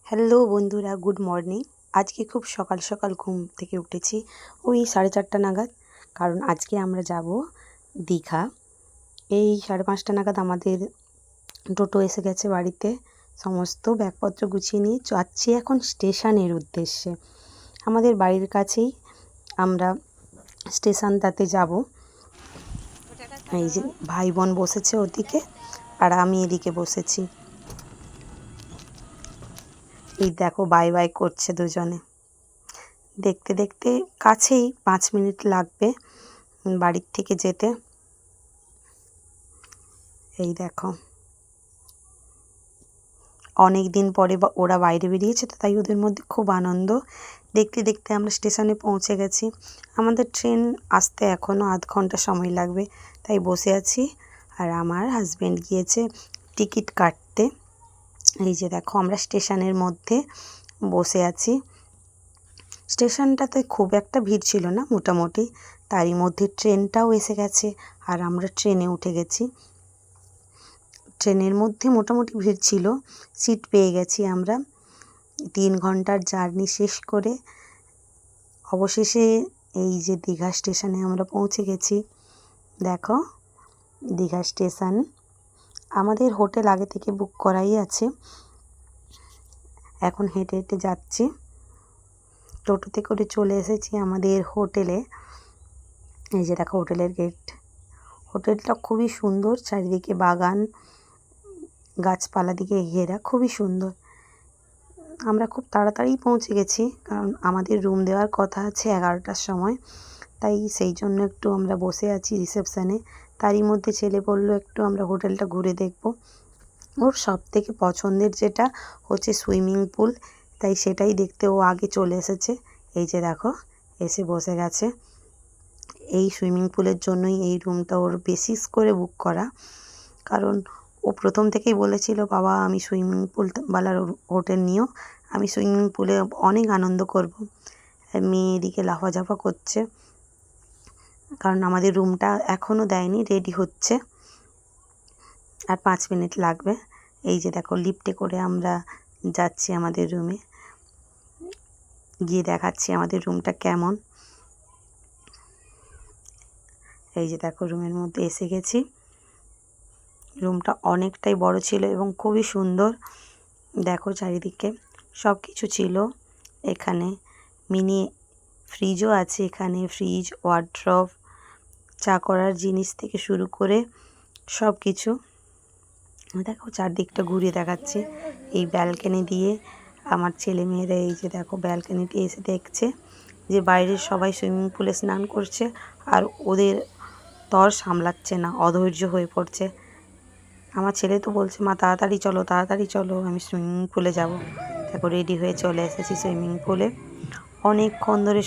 Hello বন্ধুরা, good morning. আজকে খুব সকাল সকাল ঘুম থেকে উঠেছি, ওই 4:30 নাগাদ। কারণ আজকে আমরা যাব দীঘা। এই 5:30 নাগাদ আমাদের টোটো এসে গেছে বাড়িতে। সমস্ত ব্যাগপত্র গুছিয়ে নিয়ে যাচ্ছি এখন স্টেশনের উদ্দেশ্যে। আমাদের বাড়ির কাছেই আমরা স্টেশনটাতে যাব। এই যে ভাই বোন বসেছে ওদিকে আর আমি এদিকে বসেছি। এই দেখো বাই বাই করছে দুজনে। দেখতে দেখতে কাছেই, 5 মিনিট লাগবে বাড়ির থেকে যেতে। এই দেখো, অনেক দিন পরে ওরা বাইরে বেরিয়েছে, তো তাই ওদের মধ্যে খুব আনন্দ। দেখতে দেখতে আমরা স্টেশনে পৌঁছে গেছি। আমাদের ট্রেন আসতে এখনও আধ ঘন্টা সময় লাগবে, তাই বসে আছি। আর আমার হাজব্যান্ড গিয়েছে টিকিট কাটতে। এই যে দেখো, আমরা স্টেশনের মধ্যে বসে আছি। স্টেশনটাতে খুব একটা ভিড় ছিল না, মোটামুটি। তারই মধ্যে ট্রেনটাও এসে গেছে আর আমরা ট্রেনে উঠে গেছি। ট্রেনের মধ্যে মোটামুটি ভিড় ছিল, সিট পেয়ে গেছি আমরা। 3 ঘন্টার জার্নি শেষ করে অবশেষে এই যে দীঘা স্টেশনে আমরা পৌঁছে গেছি। দেখো, দীঘা স্টেশন। আমাদের হোটেল আগে থেকে বুক করাই আছে। এখন হেঁটে হেঁটে যাচ্ছি। টোটোতে করে চলে এসেছি আমাদের হোটেলে। এই যে দেখো হোটেলের গেট। হোটেলটা খুবই সুন্দর, চারিদিকে বাগান, গাছপালা দিকে ঘেরা, খুবই সুন্দর। আমরা খুব তাড়াতাড়ি পৌঁছে গেছি, কারণ আমাদের রুম দেওয়ার কথা আছে 11টার সময়। তাই সেই জন্য একটু আমরা বসে আছি রিসেপশানে। তারই মধ্যে ছেলে বলল একটু আমরা হোটেলটা ঘুরে দেখব। ওর সবথেকে পছন্দের যেটা হচ্ছে সুইমিং পুল, তাই সেটাই দেখতে ও আগে চলে এসেছে। এই যে দেখো, এসে বসে গেছে। এই সুইমিং পুলের জন্যই এই রুমটা ওর বিশেষ করে বুক করা। কারণ ও প্রথম থেকেই বলেছিল, বাবা আমি সুইমিং পুলওয়ালার হোটেল নিও, আমি সুইমিং পুলে অনেক আনন্দ করব। মেয়ে এদিকে লাফাঝাফা করছে, কারণ আমাদের রুমটা এখনও দেয়নি, রেডি হচ্ছে, আর 5 মিনিট লাগবে। এই যে দেখো, লিফটে করে আমরা যাচ্ছি আমাদের রুমে। গিয়ে দেখাচ্ছি আমাদের রুমটা কেমন। এই যে দেখো, রুমের মধ্যে এসে গেছি। রুমটা অনেকটাই বড় ছিল এবং খুবই সুন্দর। দেখো চারিদিকে সব কিছু ছিল। এখানে মিনি ফ্রিজও আছে, এখানে ফ্রিজ, ওয়ার্ড্রব, চা করার জিনিস থেকে শুরু করে সব কিছু। দেখো চারদিকটা ঘুরিয়ে দেখাচ্ছি এই ব্যালকনি দিয়ে। আমার ছেলে মেয়েরা এই যে দেখো ব্যালকনিতে এসে দেখছে যে বাইরের সবাই সুইমিং পুলে স্নান করছে, আর ওদের তর সামলাচ্ছে না, অধৈর্য হয়ে পড়ছে। আমার ছেলে তো বলছে, মা তাড়াতাড়ি চলো, তাড়াতাড়ি চলো, আমি সুইমিং পুলে যাব। দেখো রেডি হয়ে চলে এসেছি সুইমিং পুলে। অনেকক্ষণ ধরে